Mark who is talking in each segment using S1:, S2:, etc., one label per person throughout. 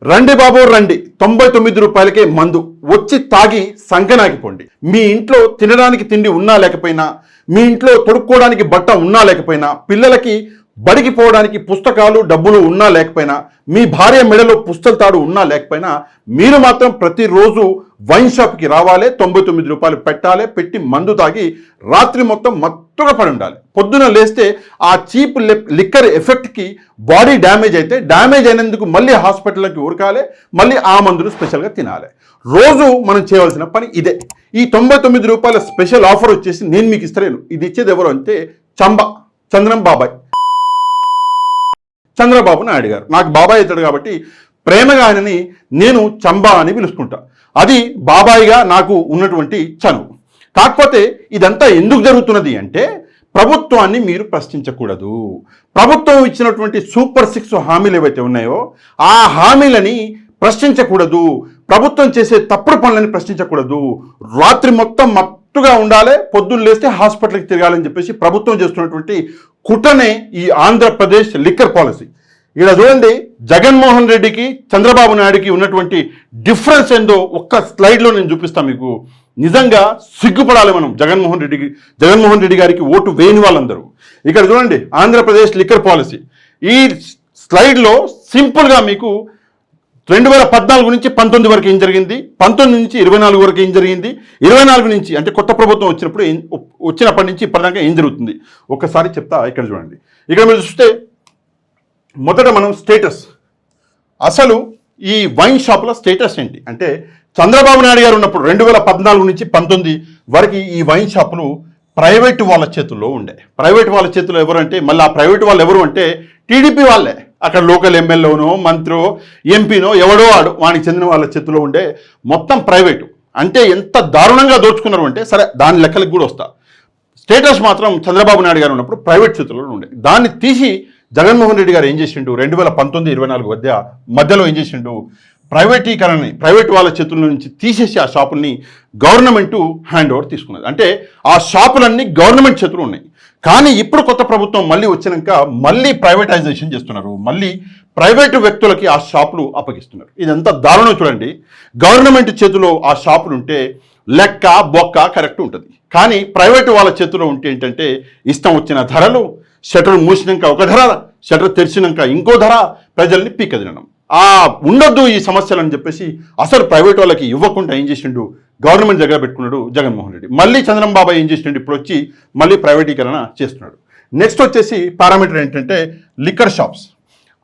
S1: రండి బాబు రండి, 99 రూపాయలకే మందు వచ్చి తాగి సంకనాకిపోండి. మీ ఇంట్లో తినడానికి తిండి ఉన్నా లేకపోయినా, మీ ఇంట్లో తొడుక్కోవడానికి బట్ట ఉన్నా లేకపోయినా, పిల్లలకి బడికి పోవడానికి పుస్తకాలు డబ్బులు ఉన్నా లేకపోయినా, మీ భార్య మెడలో పుస్తల తాడు ఉన్నా లేకపోయినా, మీరు మాత్రం ప్రతిరోజు వైన్ షాప్కి రావాలి, 99 రూపాయలు పెట్టాలి, పెట్టి మందు తాగి రాత్రి మొత్తం మత్తుగా పడి ఉండాలి. పొద్దున లేస్తే ఆ చీప్ లిక్కర్ ఎఫెక్ట్కి బాడీ డ్యామేజ్ అయితే, డ్యామేజ్ అయినందుకు మళ్ళీ హాస్పిటల్కి ఉరకాలి, మళ్ళీ ఆ మందులు స్పెషల్గా తినాలి. రోజు మనం చేయవలసిన పని ఇదే. ఈ 99 రూపాయల స్పెషల్ ఆఫర్ వచ్చేసి నేను మీకు ఇస్తలేను. ఇది ఇచ్చేది ఎవరు అంటే చంద్రం బాబాయ్, చంద్రబాబు నాయుడు గారు. నాకు బాబాయ్ అవుతాడు కాబట్టి ప్రేమగా ఆయనని నేను చంబా అని పిలుచుకుంటా. అది బాబాయిగా నాకు ఉన్నటువంటి చనువు. కాకపోతే ఇదంతా ఎందుకు జరుగుతున్నది అంటే, ప్రభుత్వాన్ని మీరు ప్రశ్నించకూడదు. ప్రభుత్వం ఇచ్చినటువంటి సూపర్ 6 హామీలు ఏవైతే ఉన్నాయో ఆ హామీలని ప్రశ్నించకూడదు. ప్రభుత్వం చేసే తప్పుడు పనులని ప్రశ్నించకూడదు. రాత్రి మొత్తం మత్తుగా ఉండాలి, పొద్దున్న లేస్తే హాస్పిటల్కి తిరగాలని చెప్పేసి ప్రభుత్వం చేస్తున్నటువంటి కుట్రనే ఈ ఆంధ్రప్రదేశ్ లిక్కర్ పాలసీ. ఇక్కడ చూడండి, జగన్మోహన్ రెడ్డికి చంద్రబాబు నాయుడుకి ఉన్నటువంటి డిఫరెన్స్ ఏందో ఒక్క స్లైడ్లో నేను చూపిస్తాను మీకు. నిజంగా సిగ్గుపడాలి మనం జగన్మోహన్ రెడ్డి గారికి ఓటు వేయని వాళ్ళందరూ. ఇక్కడ చూడండి, ఆంధ్రప్రదేశ్ లిక్కర్ పాలసీ. ఈ స్లైడ్లో సింపుల్గా మీకు 2014 నుంచి 19 వరకు ఏం జరిగింది, 19 నుంచి 24 వరకు ఏం జరిగింది, 24 నుంచి అంటే కొత్త ప్రభుత్వం వచ్చినప్పటి నుంచి ఇప్పటిదాకా ఏం జరుగుతుంది ఒక్కసారి చెప్తా. ఇక్కడ చూడండి, ఇక్కడ మీరు చూస్తే మొదట మనం స్టేటస్, అసలు ఈ వైన్ షాప్ల స్టేటస్ ఏంటి అంటే, చంద్రబాబు నాయుడు గారు ఉన్నప్పుడు 2014 నుంచి 19 వరకు ఈ వైన్ షాపులు ప్రైవేటు వాళ్ళ చేతుల్లో ఉండే. ప్రైవేట్ వాళ్ళ చేతుల్లో ఎవరు అంటే, మళ్ళీ ఆ ప్రైవేట్ వాళ్ళు ఎవరు అంటే టీడీపీ వాళ్ళే. అక్కడ లోకల్ ఎమ్మెల్యేనో మంత్రో ఎంపీనో ఎవడో వానికి చెందిన వాళ్ళ చేతిలో ఉండే మొత్తం ప్రైవేటు. అంటే ఎంత దారుణంగా దోచుకున్నారు అంటే, సరే దాని లెక్కలకు కూడా వస్తా. స్టేటస్ మాత్రం చంద్రబాబు నాయుడు గారు ఉన్నప్పుడు ప్రైవేట్ చేతుల్లో ఉండే. దాన్ని తీసి జగన్మోహన్ రెడ్డి గారు ఏం చేసిండు, 2019-24 మధ్యలో ఏం చేసిండు, ప్రైవేట్ వాళ్ళ చేతుల నుంచి తీసేసి ఆ షాపుల్ని గవర్నమెంటు హ్యాండ్ ఓవర్ తీసుకున్నది. అంటే ఆ షాపులన్నీ గవర్నమెంట్ చేతులు ఉన్నాయి. కానీ ఇప్పుడు కొత్త ప్రభుత్వం మళ్ళీ వచ్చినాక మళ్ళీ ప్రైవేటైజేషన్ చేస్తున్నారు, మళ్ళీ ప్రైవేటు వ్యక్తులకి ఆ షాపులు అప్పగిస్తున్నారు. ఇదంతా దారుణం చూడండి. గవర్నమెంట్ చేతిలో ఆ షాపులు ఉంటే లెక్క బొక్క కరెక్ట్ ఉంటుంది. కానీ ప్రైవేటు వాళ్ళ చేతిలో ఉంటే ఏంటంటే ఇష్టం వచ్చిన ధరలు, షటర్ మూసినాక ఒక ధర, షటర్ తెరిచినాక ఇంకో ధర, ప్రజల్ని పీకదినడం. ఉండొద్దు ఈ సమస్యలు అని చెప్పేసి అసలు ప్రైవేట్ వాళ్ళకి ఇవ్వకుండా ఏం చేసిండు, గవర్నమెంట్ దగ్గర పెట్టుకున్నాడు జగన్మోహన్ రెడ్డి. మళ్ళీ చంద్రబాబు ఏం చేసిండు, ఇప్పుడు వచ్చి మళ్ళీ ప్రైవేటీకరణ చేస్తున్నాడు. నెక్స్ట్ వచ్చేసి పారామీటర్ ఏంటంటే లిక్కర్ షాప్స్.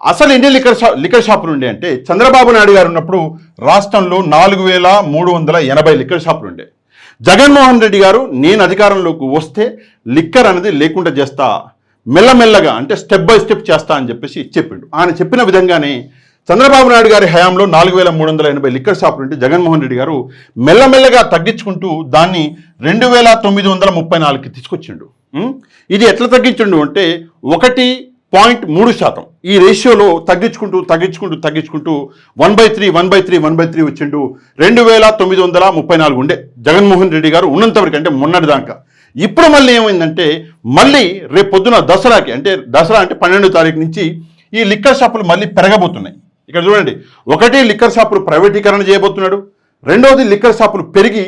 S1: అసలు ఎన్ని లిక్కర్ షాపులు ఉండే అంటే, చంద్రబాబు నాయుడు గారు ఉన్నప్పుడు రాష్ట్రంలో 4380 లిక్కర్ షాపులు ఉండే. జగన్మోహన్ రెడ్డి గారు నేను అధికారంలోకి వస్తే లిక్కర్ అనేది లేకుండా చేస్తా, మెల్లమెల్లగా అంటే స్టెప్ బై స్టెప్ చేస్తా అని చెప్పేసి చెప్పిండు. ఆయన చెప్పిన విధంగానే చంద్రబాబు నాయుడు గారి హయాంలో 4380 లిక్కర్ షాపులు ఉంటే జగన్మోహన్ రెడ్డి గారు మెల్లమెల్లగా తగ్గించుకుంటూ దాన్ని 2934కి తీసుకొచ్చిండు. ఇది ఎట్లా తగ్గించిండు అంటే 1.3%. ఈ రేషియోలో తగ్గించుకుంటూ 1/3 వచ్చిండు. 2934 ఉండే జగన్మోహన్ రెడ్డి గారు ఉన్నంతవరకు, అంటే మొన్నటి దాకా. ఇప్పుడు మళ్ళీ ఏమైందంటే, మళ్ళీ రేపు పొద్దున దసరాకి, అంటే దసరా అంటే 12వ తారీఖు నుంచి ఈ లిక్కర్ షాపులు మళ్ళీ పెరగబోతున్నాయి. ఇక్కడ చూడండి, ఒకటి లిక్కర్ షాపులు ప్రైవేటీకరణ చేయబోతున్నాడు, రెండవది లిక్కర్ షాపులు పెరిగి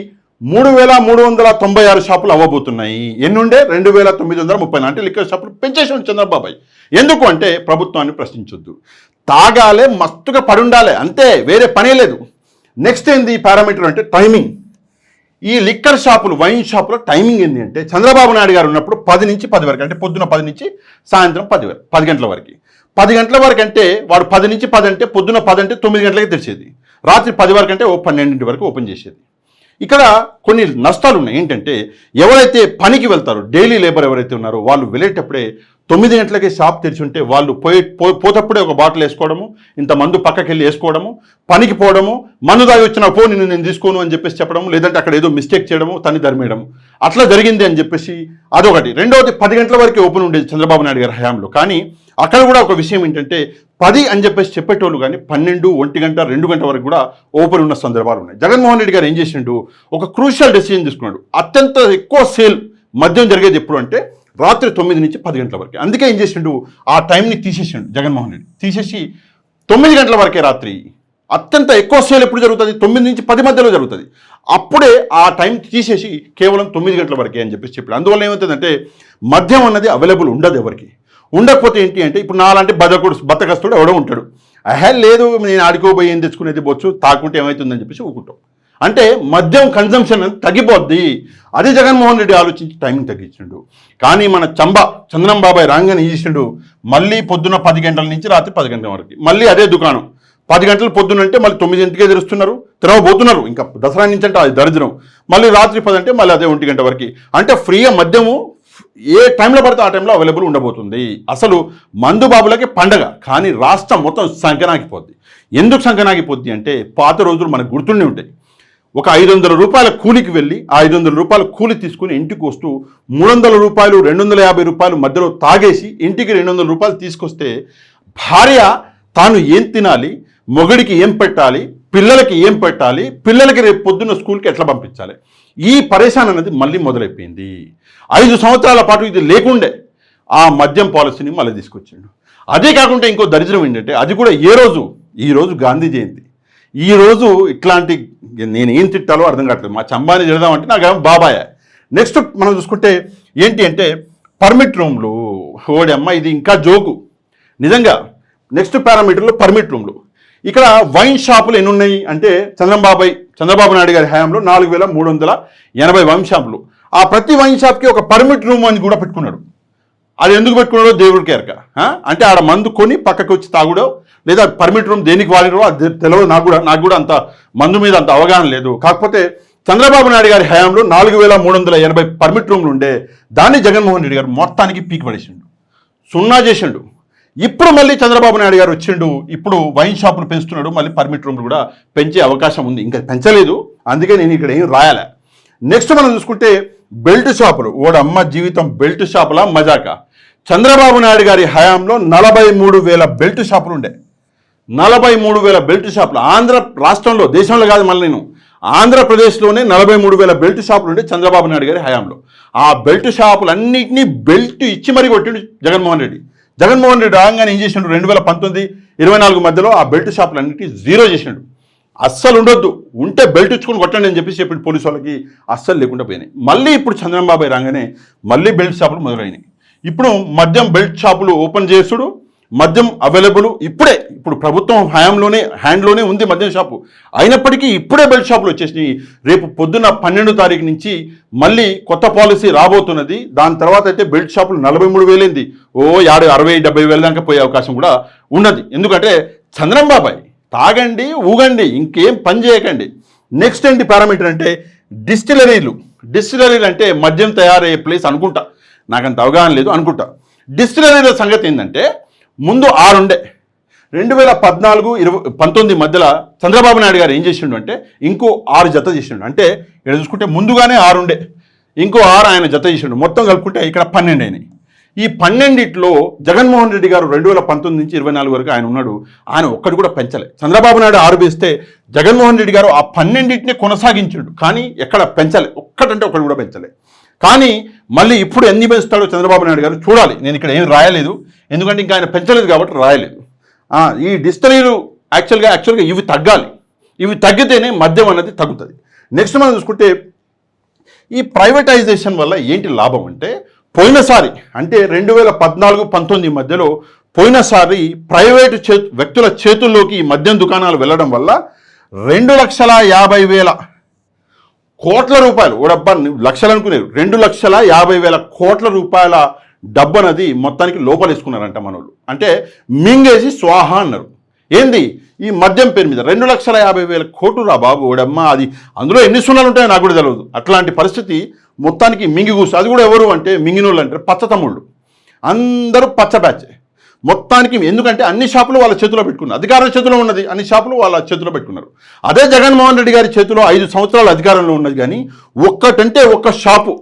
S1: 3396 షాపులు అవ్వబోతున్నాయి. ఎన్నుండే 2934, అంటే లిక్కర్ షాపులు పెంచేసాడు చంద్రబాబు. ఎందుకు అంటే ప్రభుత్వాన్ని ప్రశ్నించొద్దు, తాగాలే, మస్తుగా పడుండాలి, అంతే, వేరే పనే లేదు. నెక్స్ట్ ఏంది పారామీటర్ అంటే టైమింగ్. ఈ లిక్కర్ షాపులు, వైన్ షాపులో టైమింగ్ ఏంటి అంటే, చంద్రబాబు నాయుడు గారు ఉన్నప్పుడు 10 నుంచి 10 వరకు, అంటే పొద్దున 10 నుంచి సాయంత్రం 10 గంటల వరకు. 10 గంటల వరకు అంటే వాడు 10 నుంచి 10 అంటే పొద్దున 10 అంటే 9 గంటలకి తెరిచేది, రాత్రి 10 వరకు అంటే 12 వరకు ఓపెన్ చేసేది. ఇక్కడ కొన్ని నష్టాలు ఉన్నాయి. ఏంటంటే, ఎవరైతే పనికి వెళ్తారో, డైలీ లేబర్ ఎవరైతే ఉన్నారో వాళ్ళు వెళ్ళేటప్పుడే 9 గంటలకే షాప్ తెరిచి ఉంటే వాళ్ళు పోతప్పుడే ఒక బాటిల్ వేసుకోవడము, ఇంత మందు పక్కకి వెళ్ళి వేసుకోవడము, పనికి పోవడము, మందు దాగి వచ్చిన నేను తీసుకోను అని చెప్పేసి చెప్పడము, లేదంటే అక్కడ ఏదో మిస్టేక్ చేయడము, తన్ని ధర్మేయడము, అట్లా జరిగింది అని చెప్పేసి అదొకటి. రెండవది 10 గంటల వరకే ఓపెన్ ఉండేది చంద్రబాబు నాయుడు గారి హయాంలో. కానీ అక్కడ కూడా ఒక విషయం ఏంటంటే, 10 అని చెప్పేసి చెప్పేటోళ్ళు కానీ 12, 1 గంట, 2 గంటల వరకు కూడా ఓపెన్ ఉన్న సందర్భాలు ఉన్నాయి. జగన్మోహన్ రెడ్డి గారు ఏం చేసిండు, ఒక క్రూషియల్ డెసిషన్ తీసుకున్నాడు. అత్యంత ఎక్కువ సేల్ మద్యం జరిగేది ఎప్పుడు అంటే రాత్రి 9 నుంచి 10 గంటల వరకు. అందుకే ఏం చేసిండు, ఆ టైంని తీసేసిండు జగన్మోహన్ రెడ్డి. తీసేసి 9 గంటల వరకే రాత్రి అత్యంత ఎక్కువ సేల్ ఎప్పుడు జరుగుతుంది? 9 నుంచి 10 మధ్యలో జరుగుతుంది. అప్పుడే ఆ టైం తీసేసి కేవలం 9 గంటల వరకే అని చెప్పాడు. అందువల్ల ఏమవుతుందంటే మద్యం అన్నది అవైలబుల్ ఉండదు ఎవరికి. ఉండకపోతే ఏంటి అంటే ఇప్పుడు నాలాంటి బతకస్తుడు ఎవడో ఉంటాడు, లేదు నేను ఆడుకోబోయి ఏం తెచ్చుకునేది బొచ్చు తాకుంటే ఏమవుతుందని చెప్పేసి ఊకుంటాం. అంటే మద్యం కన్జంప్షన్ అనేది తగ్గిపోద్ది. అది జగన్మోహన్ రెడ్డి ఆలోచించి టైమింగ్ తగ్గించిండు. కానీ మన చంద్రం బాబాయ్ రాగానే ఏం చేసిండు, మళ్ళీ పొద్దున్న 10 గంటల నుంచి రాత్రి 10 గంటల వరకు మళ్ళీ అదే దుకాణం. 10 గంటలు పొద్దునంటే మళ్ళీ 9 తెరవబోతున్నారు. ఇంకా దసరా నుంచి అంటే అది దరిద్రం. మళ్ళీ రాత్రి 10 అంటే మళ్ళీ అదే 1 గంట వరకు. అంటే ఫ్రీగా మద్యము ఏ టైంలో పడితే ఆ టైంలో అవైలబుల్ ఉండబోతుంది. అసలు మందు బాబులకి పండగ. కానీ రాష్ట్రం మొత్తం సంకనాగిపోద్ది. ఎందుకు సంకనాగిపోద్ది అంటే పాత రోజులు మనకు గుర్తుండి ఉంటాయి. ఒక 500 రూపాయల కూలికి వెళ్ళి ఆ 500 రూపాయల కూలి తీసుకుని ఇంటికి వస్తూ 300 రూపాయలు 250 రూపాయలు మధ్యలో తాగేసి ఇంటికి 200 రూపాయలు తీసుకొస్తే భార్య తాను ఏం తినాలి, మొగుడికి ఏం పెట్టాలి, పిల్లలకి ఏం పెట్టాలి, పిల్లలకి రేపు పొద్దున్న స్కూల్కి ఎట్లా పంపించాలి, ఈ పరేషాన్ అనేది మళ్ళీ మొదలైపోయింది. 5 సంవత్సరాల పాటు ఇది లేకుండే ఆ మద్యం పాలసీని మళ్ళీ తీసుకొచ్చిండు. అదే కాకుండా ఇంకో దరిద్రం ఏంటంటే అది కూడా ఈరోజు గాంధీ జయంతి. ఈరోజు ఇట్లాంటి నేను ఏం తిట్టాలో అర్థం కావట్లేదు. మా చంబాని తిడదామంటే నాకు బాబాయ్. నెక్స్ట్ మనం చూసుకుంటే ఏంటి అంటే పర్మిట్ రూమ్లు. ఓడి అమ్మ ఇది ఇంకా జోకు నిజంగా. నెక్స్ట్ పారామీటర్లో పర్మిట్ రూమ్లు. ఇక్కడ వైన్ షాపులు ఎన్ని ఉన్నాయి అంటే చంద్రబాబు నాయుడు గారి హయాంలో 4380 వైన్ షాపులు. ఆ ప్రతి వైన్ షాప్కి ఒక పర్మిట్ రూమ్ అని కూడా పెట్టుకున్నాడు. అది ఎందుకు పెట్టుకున్నాడో దేవుడికి ఎరక. అంటే ఆడ మందు కొని పక్కకి వచ్చి తాగుడో లేదా పర్మిట్ రూమ్ దేనికి వాడినో అది తెలియదు. నాకు కూడా అంత మందు మీద అంత అవగాహన లేదు. కాకపోతే చంద్రబాబు నాయుడు గారి హయాంలో 4380 పర్మిట్ రూమ్లు ఉండే దాన్ని జగన్మోహన్ రెడ్డి గారు మొత్తానికి పీకి పడేసిండు, సున్నా చేసిండు. ఇప్పుడు మళ్ళీ చంద్రబాబు నాయుడు గారు వచ్చిండు. ఇప్పుడు వైన్ షాపులు పెంచుతున్నాడు, మళ్ళీ పర్మిట్ రూమ్లు కూడా పెంచే అవకాశం ఉంది. ఇంకా పెంచలేదు, అందుకే నేను ఇక్కడ ఏం రాయాలే. నెక్స్ట్ మనం చూసుకుంటే బెల్ట్ షాపులు. ఓడమ్మ జీవితం బెల్ట్ షాపుల మజాక. చంద్రబాబు నాయుడు గారి హయాంలో 43,000 బెల్ట్ షాపులు ఉండే. 43,000 బెల్ట్ షాపులు ఆంధ్ర రాష్ట్రంలో, దేశంలో కాదు, మళ్ళీ నేను ఆంధ్రప్రదేశ్లోనే 43,000 బెల్ట్ షాపులు ఉండే చంద్రబాబు నాయుడు గారి హయాంలో. ఆ బెల్ట్ షాపులన్నింటినీ బెల్ట్ ఇచ్చి మరీ కొట్టిండు జగన్మోహన్ రెడ్డి రాగానే ఏం చేసిండు, 2019-24 మధ్యలో ఆ బెల్ట్ షాపులన్నింటినీ జీరో చేసిండు. అస్సలు ఉండొద్దు, ఉంటే బెల్ట్ ఇచ్చుకొని కొట్టండి అని చెప్పేసి చెప్పిండు పోలీసు వాళ్ళకి. అస్సలు లేకుండా పోయినాయి. మళ్ళీ ఇప్పుడు చంద్రబాబు రాగానే మళ్ళీ బెల్ట్ షాపులు మొదలైనవి. ఇప్పుడు మద్యం బెల్ట్ షాపులు ఓపెన్ చేసుడు, మద్యం అవైలబుల్ ఇప్పుడు ప్రభుత్వం హ్యాండ్లోనే ఉంది మద్యం షాపు. అయినప్పటికీ ఇప్పుడే బెల్ట్ షాపులు వచ్చేసినాయి. రేపు పొద్దున్న 12వ తారీఖు నుంచి మళ్ళీ కొత్త పాలసీ రాబోతున్నది. దాని తర్వాత అయితే బెల్ట్ షాపులు 43,000 60-70 వేల దాకా పోయే అవకాశం కూడా ఉన్నది. ఎందుకంటే చంద్రబాబు తాగండి, ఊగండి, ఇంకేం పని చేయకండి. నెక్స్ట్ ఏంటి పారామీటర్ అంటే డిస్టిలరీలు అంటే మద్యం తయారయ్యే ప్లేస్ అనుకుంటా, నాకంత అవగాహన లేదు అనుకుంటా. డిస్టిలరీల సంగతి ఏంటంటే ముందు 6 ఉండే. 2014-19 మధ్యలో చంద్రబాబు నాయుడు గారు ఏం చేసిండు అంటే ఇంకో 6 జత చేసిండు. అంటే ఇక్కడ చూసుకుంటే ముందుగానే 6 ఉండే, ఇంకో 6 ఆయన జత చేసిండు. మొత్తం కలుపుకుంటే ఇక్కడ 12 అయినాయి. ఈ 12లో జగన్మోహన్ రెడ్డి గారు 2019-24 వరకు ఆయన ఉన్నాడు. ఆయన ఒక్కటి కూడా పెంచలే. చంద్రబాబు నాయుడు 6 వేస్తే జగన్మోహన్ రెడ్డి గారు ఆ 12నే కొనసాగించాడు. కానీ ఎక్కడ పెంచలే, ఒక్కటి కూడా పెంచలే. కానీ మళ్ళీ ఇప్పుడు ఎన్ని పెంచుతాడో చంద్రబాబు నాయుడు గారు చూడాలి. నేను ఇక్కడ ఏం రాయలేదు, ఎందుకంటే ఇంకా ఆయన పెంచలేదు కాబట్టి రాయలేదు. ఈ డిస్టిలరీలు యాక్చువల్గా ఇవి తగ్గాలి. ఇవి తగ్గితేనే మద్యం అన్నది తగ్గుతుంది. నెక్స్ట్ మనం చూసుకుంటే ఈ ప్రైవేటైజేషన్ వల్ల ఏంటి లాభం అంటే పోయినసారి అంటే 2014-19 మధ్యలో పోయినసారి ప్రైవేటు వ్యక్తుల చేతుల్లోకి ఈ మద్యం దుకాణాలు వెళ్ళడం వల్ల 2,50,000 కోట్ల రూపాయలు, ఓడబ్బా లక్షలు అనుకునేరు, 2,50,000 కోట్ల రూపాయల డబ్బు అనేది మొత్తానికి లోపలేసుకున్నారంట మనోళ్ళు. అంటే మింగేసి స్వాహా అన్నారు. ఏంది ఈ మద్యం పేరు మీద 2,50,000 కోట్లు రా బాబు. ఓడమ్మ అది అందులో ఎన్ని సున్నాలు ఉంటాయో నాకు కూడా తెలియదు. అట్లాంటి పరిస్థితి మొత్తానికి మింగి కూసు. అది కూడా ఎవరు అంటే మింగినోళ్ళు అంటే పచ్చ తమ్ముళ్ళు, అందరూ పచ్చ బ్యాచ్ మొత్తానికి. ఎందుకంటే అన్ని షాపులు వాళ్ళ చేతిలో పెట్టుకున్నారు, అధికారం చేతిలో ఉన్నది, అన్ని షాపులు వాళ్ళ చేతిలో పెట్టుకున్నారు. అదే జగన్మోహన్ రెడ్డి గారి చేతిలో 5 సంవత్సరాల అధికారంలో ఉన్నది. కానీ ఒక్క షాపు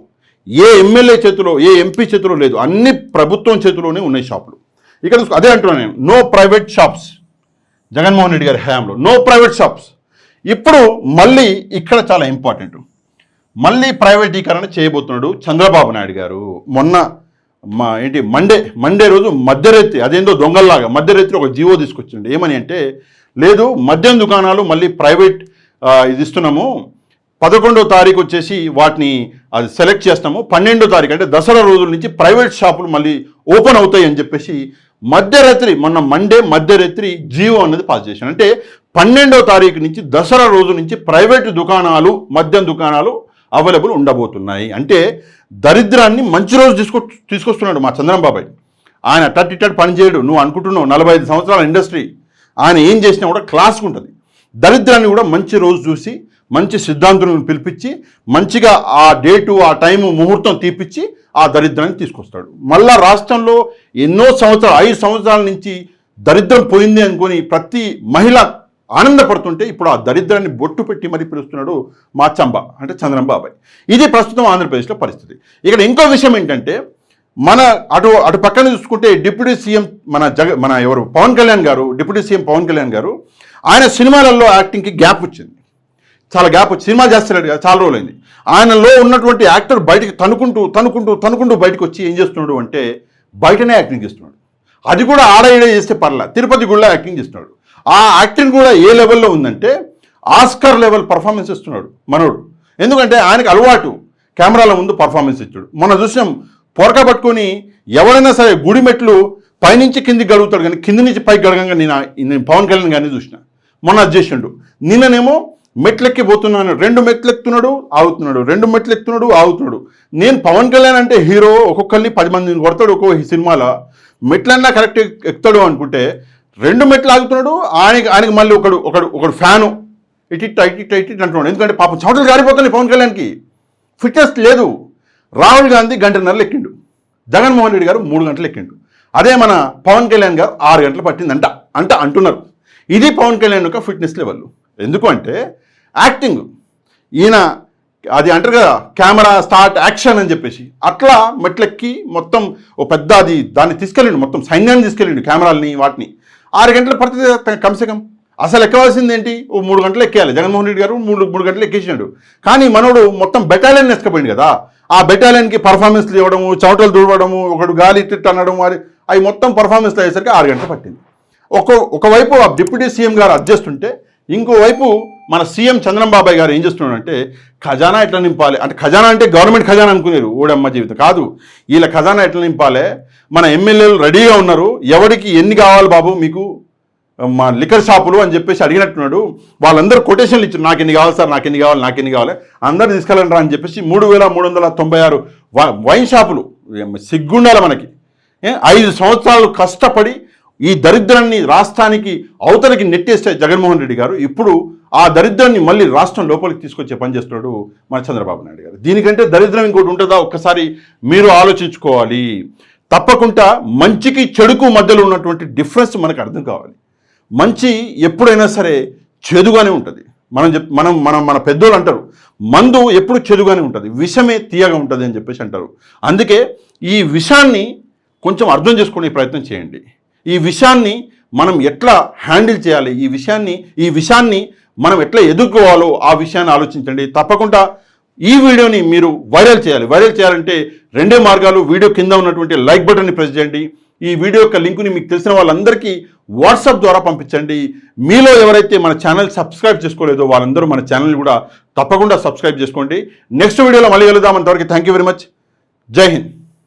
S1: ఏ ఎమ్మెల్యే చేతిలో ఏ ఎంపీ చేతిలో లేదు, అన్ని ప్రభుత్వం చేతిలోనే ఉన్నాయి షాపులు. ఇక్కడ అదే అంటున్నాను నేను, no private shops. Jaganmohan Reddy గారి హయాంలో నో ప్రైవేట్ షాప్స్. ఇప్పుడు మళ్ళీ ఇక్కడ చాలా ఇంపార్టెంట్, మళ్ళీ ప్రైవేటీకరణ చేయబోతున్నాడు చంద్రబాబు నాయుడు గారు. మొన్న మండే రోజు మధ్యరాత్రి, అదేందో దొంగల్లాగా మధ్యరాత్రి ఒక జీవో తీసుకొచ్చిండు. ఏమని అంటే లేదు మద్యం దుకాణాలు మళ్ళీ ప్రైవేట్ ఇది ఇస్తున్నాము, 11వ తారీఖు వచ్చేసి వాటిని అది సెలెక్ట్ చేస్తాము, 12వ తారీఖు అంటే దసరా రోజుల నుంచి ప్రైవేట్ షాపులు మళ్ళీ ఓపెన్ అవుతాయి అని చెప్పేసి మధ్యరాత్రి మొన్న మండే మధ్యరాత్రి జీవో అన్నది పాస్ చేశాను. అంటే 12వ తారీఖు నుంచి దసరా రోజు నుంచి ప్రైవేటు దుకాణాలు మద్యం దుకాణాలు అవైలబుల్ ఉండబోతున్నాయి. అంటే దరిద్రాన్ని మంచి రోజు తీసుకొస్తున్నాడు మా చంద్రంబాబాయ్. ఆయన టట్టి పని చేయడు. నువ్వు అనుకుంటున్నావు 45 సంవత్సరాల ఇండస్ట్రీ, ఆయన ఏం చేసినా కూడా క్లాస్గా ఉంటుంది. దరిద్రాన్ని కూడా మంచి రోజు చూసి మంచి సిద్ధాంతులను పిలిపించి మంచిగా ఆ డేటు ఆ టైము ముహూర్తం తీపిచ్చి ఆ దరిద్రాన్ని తీసుకొస్తాడు. మళ్ళా రాష్ట్రంలో ఎన్నో సంవత్సరాలు 5 సంవత్సరాల నుంచి దరిద్రం పోయింది అనుకొని ప్రతి మహిళ ఆనందపడుతుంటే ఇప్పుడు ఆ దరిద్రాన్ని బొట్టు పెట్టి మరీ పిలుస్తున్నాడు మా చంబా అంటే చంద్రంబాబాయ్. ఇది ప్రస్తుతం ఆంధ్రప్రదేశ్లో పరిస్థితి. ఇక్కడ ఇంకో విషయం ఏంటంటే మన అటు పక్కన చూసుకుంటే డిప్యూటీ సీఎం మన ఎవరు పవన్ కళ్యాణ్ గారు, డిప్యూటీ సీఎం పవన్ కళ్యాణ్ గారు, ఆయన సినిమాలలో యాక్టింగ్కి గ్యాప్ వచ్చింది, చాలా గ్యాప్ వచ్చి సినిమా చేస్తున్నాడు కదా, చాలా రోజులైంది. ఆయనలో ఉన్నటువంటి యాక్టర్ బయటికి తనుకుంటూ బయటకు వచ్చి ఏం చేస్తున్నాడు అంటే బయటనే యాక్టింగ్ చేస్తున్నాడు. అది కూడా ఆడ చేస్తే పర్లా, తిరుపతి గుళ్ళ యాక్టింగ్ చేస్తున్నాడు. ఆ యాక్టింగ్ కూడా ఏ లెవెల్లో ఉందంటే ఆస్కర్ లెవెల్ పర్ఫార్మెన్స్ ఇస్తున్నాడు మనోడు. ఎందుకంటే ఆయనకు అలవాటు కెమెరాల ముందు పర్ఫార్మెన్స్ ఇచ్చాడు. మొన్న చూసాం పొరక పట్టుకొని ఎవరైనా సరే గుడి మెట్లు పైనుంచి కిందికి గడుగుతాడు, కానీ కింది నుంచి పైకి గడగంగా నేను పవన్ కళ్యాణ్ గారిని చూసిన. మొన్న అది చేసిండు. నిన్ననేమో మెట్లెక్కి పోతున్నాను, 2 మెట్లు ఎక్కుతున్నాడు ఆగుతున్నాడు, 2 మెట్లు ఎక్కుతున్నాడు ఆగుతున్నాడు. నేను పవన్ కళ్యాణ్ అంటే హీరో, ఒక్కొక్కరిని 10 మందిని కొడతాడు ఒక్కో సినిమాలో, మెట్లన్నా కరెక్ట్ ఎక్కుతాడు అనుకుంటే 2 మెట్లు ఆగుతున్నాడు. ఆయనకి మళ్ళీ ఒకడు ఫ్యాను ఇట్ అంటున్నాడు. ఎందుకంటే పాపం చెమటలు గారిపోతున్నాయి పవన్ కళ్యాణ్కి, ఫిట్నెస్ లేదు. రాహుల్ గాంధీ 1.5 గంటలు ఎక్కిండు, జగన్మోహన్ రెడ్డి గారు 3 గంటలు ఎక్కిండు. అదే మన పవన్ కళ్యాణ్ గారు 6 గంటలు పట్టిందంట అంటున్నారు. ఇది పవన్ కళ్యాణ్ యొక్క ఫిట్నెస్ లెవెల్. ఎందుకు అంటే యాక్టింగ్, ఈయన అది అంటారు కదా కెమెరా స్టార్ట్ యాక్షన్ అని చెప్పేసి, అట్లా మెట్లెక్కి మొత్తం ఓ పెద్ద దాన్ని తీసుకెళ్ళిండు, మొత్తం సైన్యాన్ని తీసుకెళ్ళిండు, కెమెరాలని వాటిని. 6 గంటలు పడుతుంది కమ్సే కమ్. అసలు ఎక్కవలసింది ఏంటి, ఓ 3 గంటలు ఎక్కేయాలి. జగన్మోహన్ రెడ్డి గారు 3 గంటలు ఎక్కేసినాడు. కానీ మనోడు మొత్తం బెటాలియన్ ఎసుకపోయింది కదా, ఆ బెటాలియన్కి పర్ఫార్మెన్స్లు ఇవ్వడము, చవటలు దుడవడము, ఒకడు గాలి తిట్టు అనడం, అవి మొత్తం పర్ఫార్మెన్స్లు అయ్యేసరికి 6 గంటలు పట్టింది. ఒకవైపు ఆ డిప్యూటీ సీఎం గారు అది చేస్తుంటే, ఇంకోవైపు మన సీఎం చంద్రంబాబాయ్ గారు ఏం చేస్తున్నాడంటే ఖజానా ఎట్లా నింపాలి అంటే, ఖజానా అంటే గవర్నమెంట్ ఖజానా అనుకునేరు, ఓడమ్మ జీవితం కాదు, వీళ్ళ ఖజానా ఎట్లా నింపాలి, మన ఎమ్మెల్యేలు రెడీగా ఉన్నారు, ఎవరికి ఎన్ని కావాలి బాబు మీకు మా లిక్కర్ షాపులు అని చెప్పేసి అడిగినట్టున్నాడు. వాళ్ళందరూ కొటేషన్లు ఇచ్చారు, నాకు ఎన్ని కావాలి సార్, నాకు ఎన్ని కావాలి, అందరూ తీసుకెళ్ళండి అని చెప్పేసి 3,396 వైన్ షాపులు. సిగ్గుండాలి మనకి. 5 సంవత్సరాలు కష్టపడి ఈ దరిద్రాన్ని రాష్ట్రానికి అవతలికి నెట్టేస్తే జగన్మోహన్ రెడ్డి గారు, ఇప్పుడు ఆ దరిద్రాన్ని మళ్ళీ రాష్ట్రం లోపలికి తీసుకొచ్చే పని చేస్తున్నాడు మన చంద్రబాబు నాయుడు గారు. దీనికంటే దరిద్రం ఇంకోటి ఉంటుందా ఒక్కసారి మీరు ఆలోచించుకోవాలి. తప్పకుండా మంచికి చెడుకు మధ్యలో ఉన్నటువంటి డిఫరెన్స్ మనకు అర్థం కావాలి. మంచి ఎప్పుడైనా సరే చెడుగానే ఉంటుంది. మన పెద్దోళ్ళు అంటారు మందు ఎప్పుడు చెడుగానే ఉంటుంది, విషమే తీయగా ఉంటుంది అని చెప్పేసి అంటారు. అందుకే ఈ విషయాన్ని కొంచెం అర్థం చేసుకునే ప్రయత్నం చేయండి. ఈ విషయాన్ని మనం ఎట్లా హ్యాండిల్ చేయాలి, ఈ విషయాన్ని మనం ఎట్లా ఎదుర్కోవాలో ఆ విషయాన్ని ఆలోచించండి. తప్పకుండా ఈ వీడియోని మీరు వైరల్ చేయాలంటే 2 మార్గాలు. వీడియో కింద ఉన్నటువంటి లైక్ బటన్ని ప్రెస్ చేయండి. ఈ వీడియో యొక్క లింకుని మీకు తెలిసిన వాళ్ళందరికీ వాట్సాప్ ద్వారా పంపించండి. మీలో ఎవరైతే మన ఛానల్ సబ్స్క్రైబ్ చేసుకోలేదో వాళ్ళందరూ మన ఛానల్ని కూడా తప్పకుండా సబ్స్క్రైబ్ చేసుకోండి. నెక్స్ట్ వీడియోలో మళ్ళీ కలుద్దాం. అంతవరకు థ్యాంక్ యూ వెరీ మచ్. జై హింద్.